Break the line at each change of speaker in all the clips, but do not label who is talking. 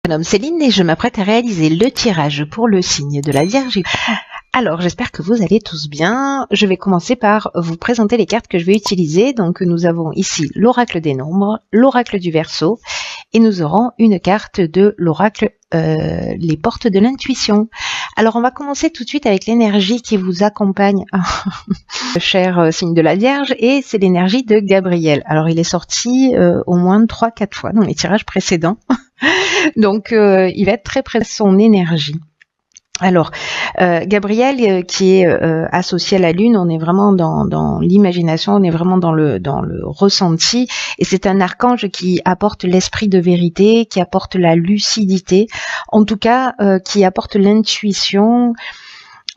Je me nomme Céline et je m'apprête à réaliser le tirage pour le signe de la Vierge. Alors, j'espère que vous allez tous bien. Je vais commencer par vous présenter les cartes que je vais utiliser. Donc, nous avons ici l'oracle des nombres, l'oracle du Verseau, et nous aurons une carte de l'oracle les portes de l'intuition. Alors, on va commencer tout de suite avec l'énergie qui vous accompagne, cher signe de la Vierge, et c'est l'énergie de Gabriel. Alors, il est sorti au moins 3-4 fois dans les tirages précédents. Donc, il va être très près de son énergie. Alors, Gabriel, qui est associé à la Lune, on est vraiment dans l'imagination, on est vraiment dans le ressenti, et c'est un archange qui apporte l'esprit de vérité, qui apporte la lucidité, en tout cas, qui apporte l'intuition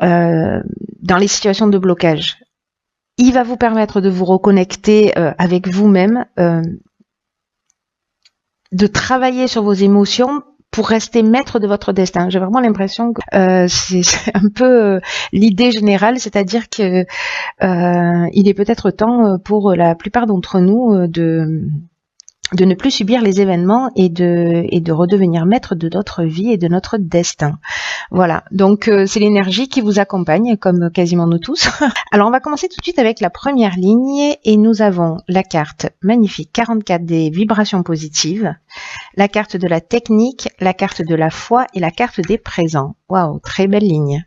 dans les situations de blocage. Il va vous permettre de vous reconnecter avec vous-même, de travailler sur vos émotions, pour rester maître de votre destin. J'ai vraiment l'impression que c'est un peu l'idée générale, c'est-à-dire que il est peut-être temps pour la plupart d'entre nous de ne plus subir les événements et de redevenir maître de notre vie et de notre destin. Voilà, donc c'est l'énergie qui vous accompagne, comme quasiment nous tous. Alors on va commencer tout de suite avec la première ligne, et nous avons la carte magnifique 44 des vibrations positives, la carte de la technique, la carte de la foi et la carte des présents. Waouh, très belle ligne.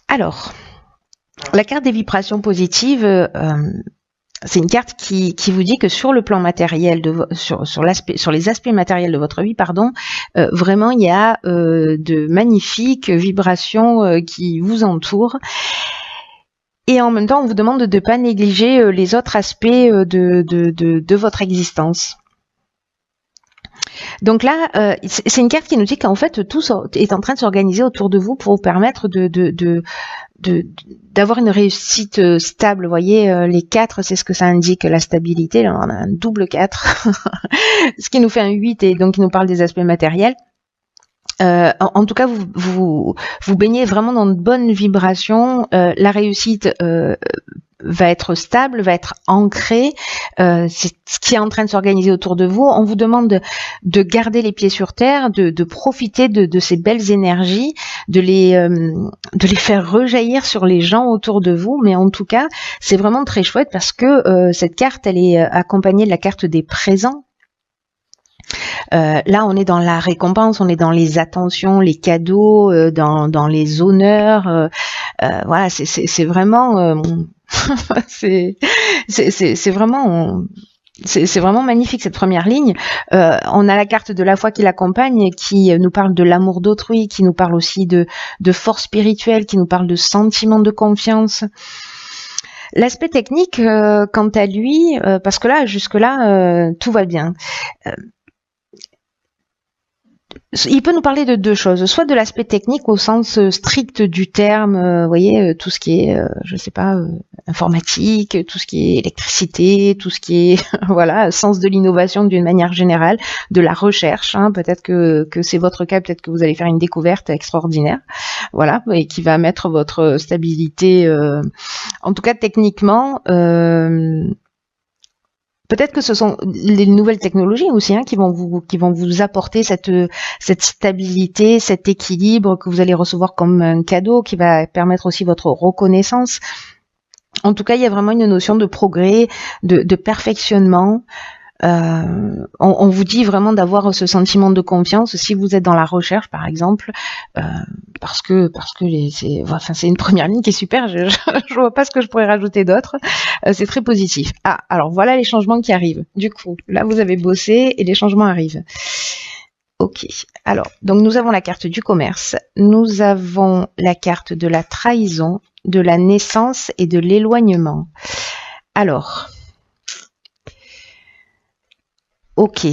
Alors, la carte des vibrations positives, c'est une carte qui vous dit que sur le plan matériel, sur les aspects matériels de votre vie, vraiment il y a de magnifiques vibrations qui vous entourent. Et en même temps, on vous demande de ne pas négliger les autres aspects de votre existence. Donc là, c'est une carte qui nous dit qu'en fait, tout est en train de s'organiser autour de vous pour vous permettre d'avoir une réussite stable. Vous voyez, les 4, c'est ce que ça indique, la stabilité. Là, on a un double 4, ce qui nous fait un 8 et donc qui nous parle des aspects matériels. En tout cas, vous baignez vraiment dans de bonnes vibrations. La réussite va être stable, va être ancrée. C'est ce qui est en train de s'organiser autour de vous. On vous demande de garder les pieds sur terre, de profiter de ces belles énergies, de les faire rejaillir sur les gens autour de vous. Mais en tout cas, c'est vraiment très chouette parce que cette carte, elle est accompagnée de la carte des présents. Là, on est dans la récompense, on est dans les attentions, les cadeaux, dans les honneurs. Voilà, c'est vraiment, c'est vraiment magnifique cette première ligne. On a la carte de la foi qui l'accompagne, qui nous parle de l'amour d'autrui, qui nous parle aussi de force spirituelle, qui nous parle de sentiment de confiance. L'aspect technique, quant à lui, parce que là, jusque-là, tout va bien. Il peut nous parler de deux choses, soit de l'aspect technique au sens strict du terme, vous voyez, tout ce qui est, je sais pas, informatique, tout ce qui est électricité, tout ce qui est, voilà, sens de l'innovation d'une manière générale, de la recherche, hein, peut-être que c'est votre cas, peut-être que vous allez faire une découverte extraordinaire, voilà, et qui va mettre votre stabilité, en tout cas techniquement, peut-être que ce sont les nouvelles technologies aussi qui vont vous apporter cette stabilité, cet équilibre que vous allez recevoir comme un cadeau, qui va permettre aussi votre reconnaissance. En tout cas, il y a vraiment une notion de progrès, de perfectionnement. On vous dit vraiment d'avoir ce sentiment de confiance si vous êtes dans la recherche, par exemple, parce que c'est une première ligne qui est super. Je vois pas ce que je pourrais rajouter d'autre. C'est très positif. Ah, alors voilà les changements qui arrivent. Du coup, là vous avez bossé et les changements arrivent. Ok. Alors, donc nous avons la carte du commerce, nous avons la carte de la trahison, de la naissance et de l'éloignement. Alors. Ok.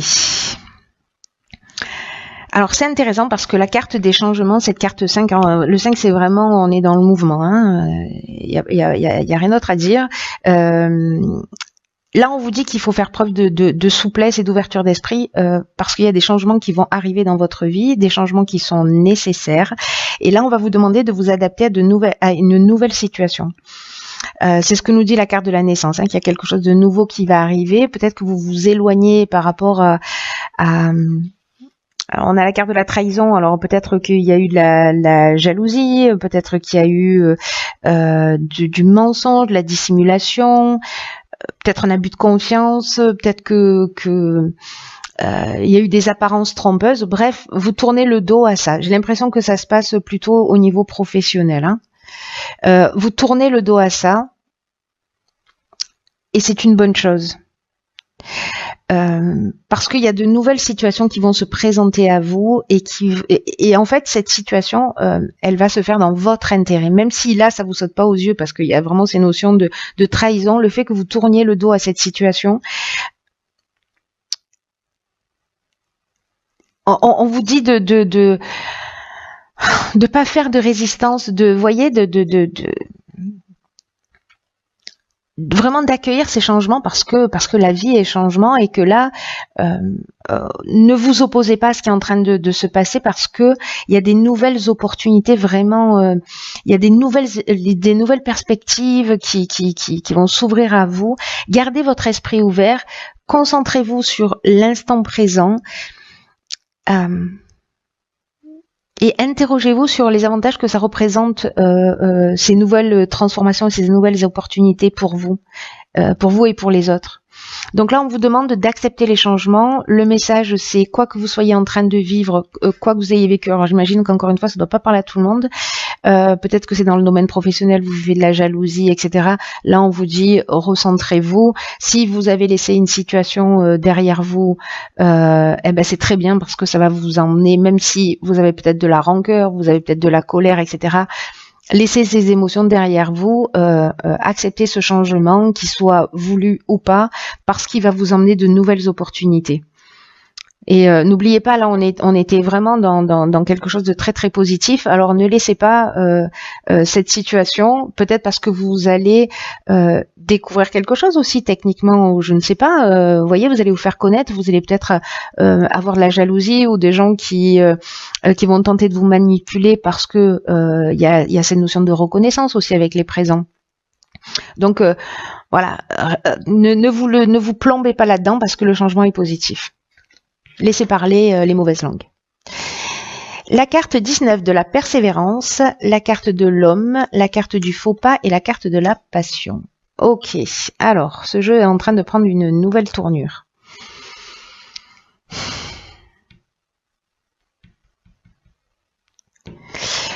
Alors c'est intéressant parce que la carte des changements, cette carte 5, le 5 c'est vraiment, on est dans le mouvement, il y a rien d'autre à dire. Là on vous dit qu'il faut faire preuve de souplesse et d'ouverture d'esprit parce qu'il y a des changements qui vont arriver dans votre vie, des changements qui sont nécessaires. Et là on va vous demander de vous adapter à une nouvelle situation. C'est ce que nous dit la carte de la naissance, qu'il y a quelque chose de nouveau qui va arriver. Peut-être que vous vous éloignez par rapport Alors, on a la carte de la trahison, alors peut-être qu'il y a eu de la jalousie, peut-être qu'il y a eu du mensonge, de la dissimulation, peut-être un abus de confiance, peut-être que il y a eu des apparences trompeuses. Bref, vous tournez le dos à ça. J'ai l'impression que ça se passe plutôt au niveau professionnel. Hein. Vous tournez le dos à ça et c'est une bonne chose. Parce qu'il y a de nouvelles situations qui vont se présenter à vous et en fait cette situation elle va se faire dans votre intérêt, même si là ça vous saute pas aux yeux parce qu'il y a vraiment ces notions de trahison. Le fait que vous tourniez le dos à cette situation, on vous dit de pas faire de résistance, voyez, vraiment d'accueillir ces changements parce que la vie est changement et que là ne vous opposez pas à ce qui est en train de se passer parce que il y a des nouvelles opportunités vraiment, il y a des nouvelles perspectives qui vont s'ouvrir à vous. Gardez votre esprit ouvert, concentrez-vous sur l'instant présent. Et interrogez-vous sur les avantages que ça représente, ces nouvelles transformations, ces nouvelles opportunités pour vous et pour les autres. Donc là, on vous demande d'accepter les changements. Le message, c'est quoi que vous soyez en train de vivre, quoi que vous ayez vécu. Alors j'imagine qu'encore une fois, ça ne doit pas parler à tout le monde. Peut-être que c'est dans le domaine professionnel, vous vivez de la jalousie, etc. Là, on vous dit, recentrez-vous. Si vous avez laissé une situation derrière vous, c'est très bien parce que ça va vous emmener, même si vous avez peut-être de la rancœur, vous avez peut-être de la colère, etc. Laissez ces émotions derrière vous, acceptez ce changement, qu'il soit voulu ou pas, parce qu'il va vous emmener de nouvelles opportunités. Et n'oubliez pas, là, on était vraiment dans quelque chose de très très positif. Alors ne laissez pas cette situation, peut-être parce que vous allez découvrir quelque chose aussi techniquement, ou je ne sais pas. Vous voyez, vous allez vous faire connaître, vous allez peut-être avoir de la jalousie ou des gens qui vont tenter de vous manipuler parce que il y a cette notion de reconnaissance aussi avec les présents. Donc voilà, ne vous plombez pas là-dedans parce que le changement est positif. Laissez parler les mauvaises langues. La carte 19 de la persévérance, la carte de l'homme, la carte du faux pas et la carte de la passion. Ok, alors ce jeu est en train de prendre une nouvelle tournure.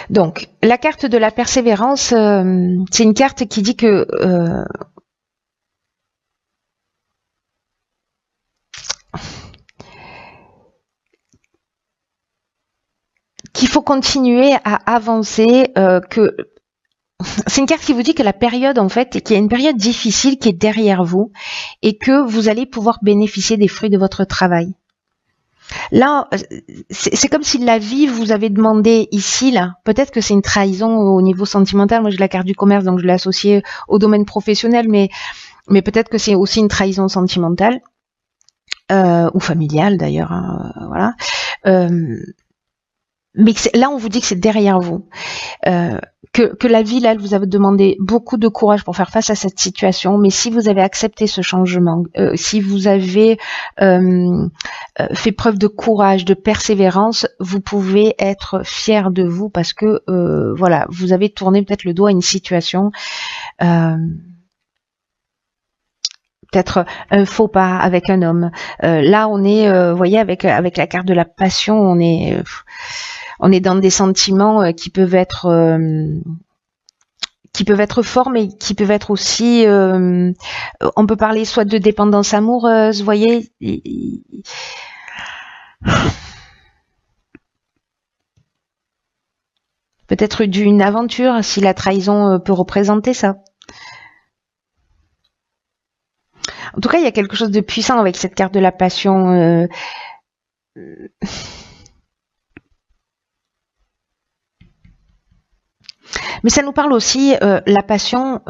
Donc, la carte de la persévérance, c'est une carte qui dit que qu'il faut continuer à avancer, que c'est une carte qui vous dit que la période, en fait, qu'il y a une période difficile qui est derrière vous et que vous allez pouvoir bénéficier des fruits de votre travail. Là, c'est comme si la vie vous avait demandé ici, là, peut-être que c'est une trahison au niveau sentimental. Moi, j'ai la carte du commerce, donc je l'ai associée au domaine professionnel, mais peut-être que c'est aussi une trahison sentimentale ou familiale d'ailleurs, hein, voilà. Mais là, on vous dit que c'est derrière vous, que la vie, là, elle vous a demandé beaucoup de courage pour faire face à cette situation. Mais si vous avez accepté ce changement, si vous avez fait preuve de courage, de persévérance, vous pouvez être fier de vous parce que voilà, vous avez tourné peut-être le dos à une situation. Peut-être un faux pas avec un homme. Là, on est, vous voyez, avec la carte de la passion, on est dans des sentiments qui peuvent être forts, mais qui peuvent être aussi, on peut parler soit de dépendance amoureuse, vous voyez. Peut-être d'une aventure, si la trahison peut représenter ça. En tout cas, il y a quelque chose de puissant avec cette carte de la passion. Mais ça nous parle aussi, la passion.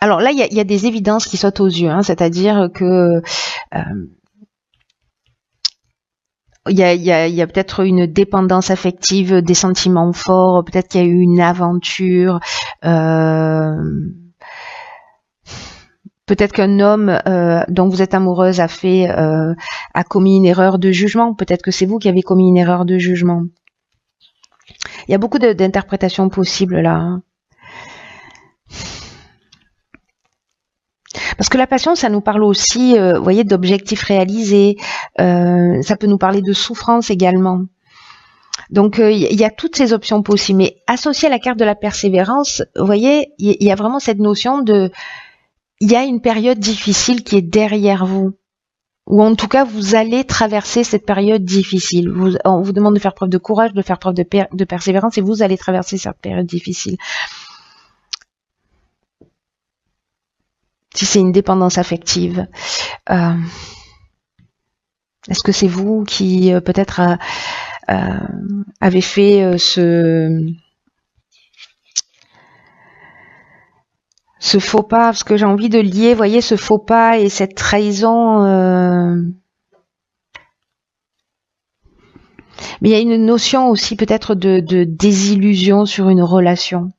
Alors là, il y a des évidences qui sautent aux yeux, hein, c'est-à-dire que il y a peut-être une dépendance affective, des sentiments forts, peut-être qu'il y a eu une aventure. Peut-être qu'un homme dont vous êtes amoureuse a commis une erreur de jugement. Peut-être que c'est vous qui avez commis une erreur de jugement. Il y a beaucoup d'interprétations possibles là. Hein. Parce que la passion, ça nous parle aussi, vous voyez, d'objectifs réalisés. Ça peut nous parler de souffrance également. Donc, il y a toutes ces options possibles. Mais associé à la carte de la persévérance, vous voyez, il y a vraiment cette notion de... Il y a une période difficile qui est derrière vous. Ou en tout cas, vous allez traverser cette période difficile. On vous demande de faire preuve de courage, de faire preuve de persévérance, et vous allez traverser cette période difficile. Si c'est une dépendance affective, est-ce que c'est vous qui peut-être avez fait ce faux pas, parce que j'ai envie de lier, vous voyez, ce faux pas et cette trahison. Mais il y a une notion aussi peut-être de désillusion sur une relation.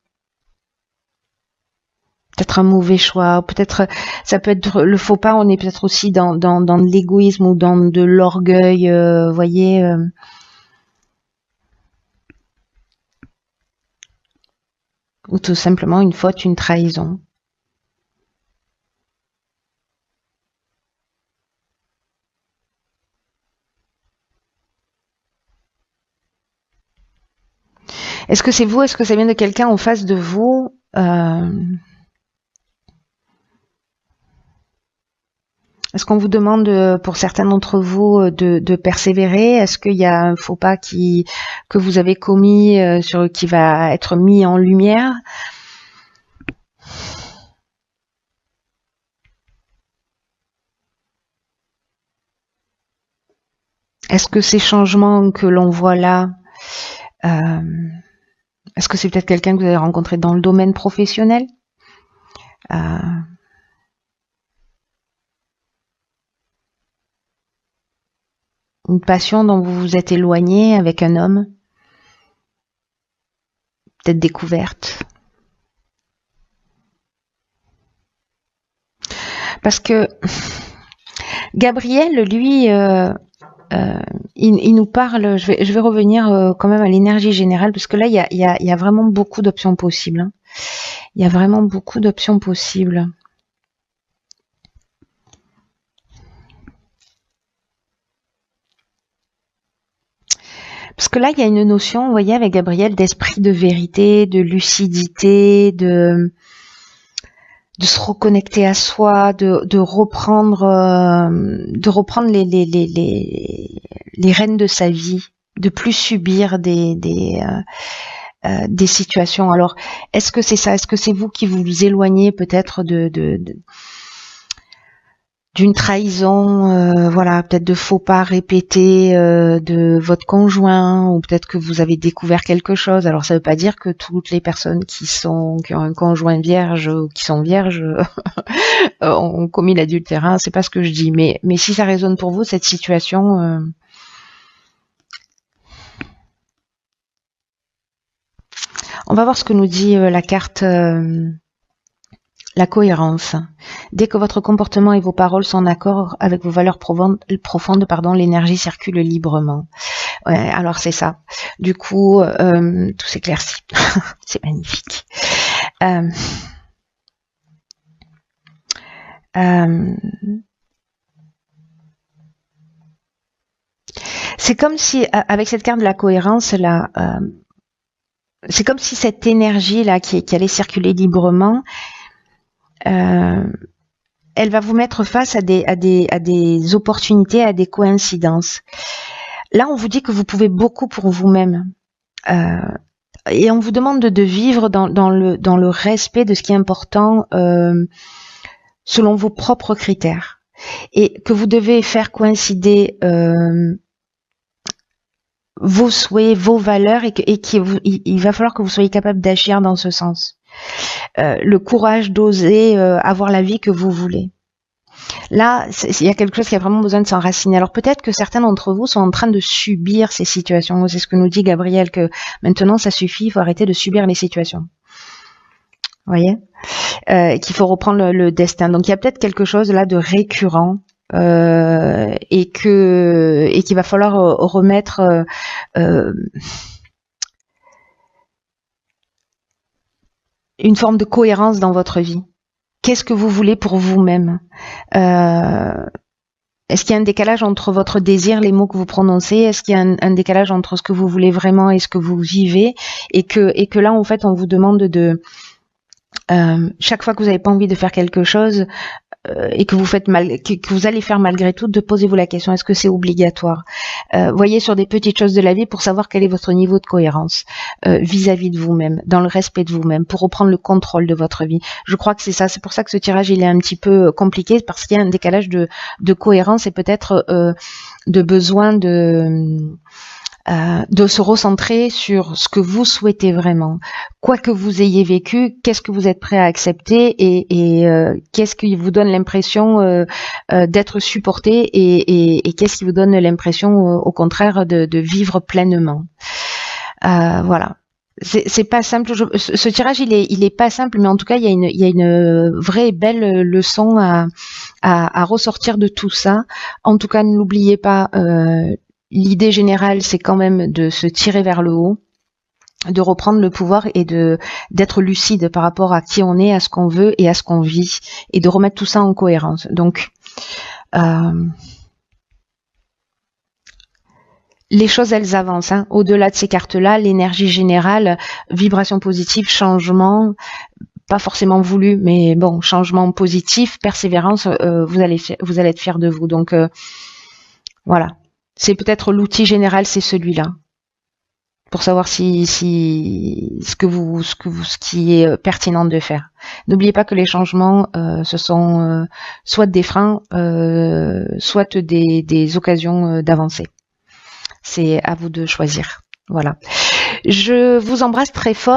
Peut-être un mauvais choix, peut-être ça peut être le faux pas, on est peut-être aussi dans de l'égoïsme ou dans de l'orgueil, vous voyez. Ou tout simplement une faute, une trahison. Est-ce que c'est vous? Est-ce que ça vient de quelqu'un en face de vous? Est-ce qu'on vous demande, pour certains d'entre vous, de persévérer? Est-ce qu'il y a un faux pas que vous avez commis qui va être mis en lumière? Est-ce que ces changements que l'on voit là, est-ce que c'est peut-être quelqu'un que vous avez rencontré dans le domaine professionnel? Une passion dont vous vous êtes éloigné avec un homme? Peut-être découverte? Parce que Gabriel, lui, il nous parle, je vais revenir quand même à l'énergie générale, parce que là, il y a vraiment beaucoup d'options possibles. Hein. Il y a vraiment beaucoup d'options possibles. Parce que là, il y a une notion, vous voyez, avec Gabriel, d'esprit de vérité, de lucidité, de se reconnecter à soi, de reprendre les rênes de sa vie, de plus subir des situations. Alors, est-ce que c'est ça? Est-ce que c'est vous qui vous éloignez peut-être d'une trahison, voilà, peut-être de faux pas répétés de votre conjoint, ou peut-être que vous avez découvert quelque chose. Alors ça veut pas dire que toutes les personnes qui ont un conjoint vierge ou qui sont vierges ont commis l'adultère, hein, c'est pas ce que je dis, mais si ça résonne pour vous cette situation, on va voir ce que nous dit la carte. La cohérence. Dès que votre comportement et vos paroles sont en accord avec vos valeurs profondes, l'énergie circule librement. Ouais, alors c'est ça. Du coup, tout s'éclaircit. C'est magnifique. C'est comme si, avec cette carte de la cohérence, là, c'est comme si cette énergie là qui allait circuler librement, elle va vous mettre face à des opportunités, à des coïncidences. Là, on vous dit que vous pouvez beaucoup pour vous-même. Et on vous demande de vivre dans le respect de ce qui est important selon vos propres critères. Et que vous devez faire coïncider vos souhaits, vos valeurs, et il va falloir que vous soyez capable d'agir dans ce sens. Le courage d'oser avoir la vie que vous voulez. Là, il y a quelque chose qui a vraiment besoin de s'enraciner. Alors peut-être que certains d'entre vous sont en train de subir ces situations. C'est ce que nous dit Gabriel, que maintenant ça suffit, il faut arrêter de subir les situations. voyez, qu'il faut reprendre le destin. Donc il y a peut-être quelque chose là de récurrent et qu'il va falloir remettre une forme de cohérence dans votre vie. Qu'est-ce que vous voulez pour vous-même? Est-ce qu'il y a un décalage entre votre désir, les mots que vous prononcez? Est-ce qu'il y a un décalage entre ce que vous voulez vraiment et ce que vous vivez? Et que là, en fait, on vous demande de chaque fois que vous n'avez pas envie de faire quelque chose et que vous faites que vous allez faire malgré tout, de posez-vous la question, est-ce que c'est obligatoire? Voyez sur des petites choses de la vie pour savoir quel est votre niveau de cohérence vis-à-vis de vous-même, dans le respect de vous-même, pour reprendre le contrôle de votre vie. Je crois que c'est ça, c'est pour ça que ce tirage il est un petit peu compliqué, parce qu'il y a un décalage de cohérence et peut-être de besoin de se recentrer sur ce que vous souhaitez vraiment. Quoi que vous ayez vécu, qu'est-ce que vous êtes prêt à accepter et qu'est-ce qui vous donne l'impression d'être supporté et qu'est-ce qui vous donne l'impression au contraire de vivre pleinement. Voilà. C'est pas simple. Ce tirage il est pas simple, mais en tout cas il y a une vraie belle leçon à ressortir de tout ça. En tout cas, ne l'oubliez pas. L'idée générale, c'est quand même de se tirer vers le haut, de reprendre le pouvoir et d'être lucide par rapport à qui on est, à ce qu'on veut et à ce qu'on vit, et de remettre tout ça en cohérence. Donc, les choses, elles avancent. Hein. Au-delà de ces cartes-là, l'énergie générale, vibration positive, changement, pas forcément voulu, mais bon, changement positif, persévérance, vous allez être fiers de vous. Donc, voilà. C'est peut-être l'outil général, c'est celui-là, pour savoir si ce qui est pertinent de faire. N'oubliez pas que les changements, ce sont soit des freins, soit des occasions d'avancer. C'est à vous de choisir. Voilà. Je vous embrasse très fort.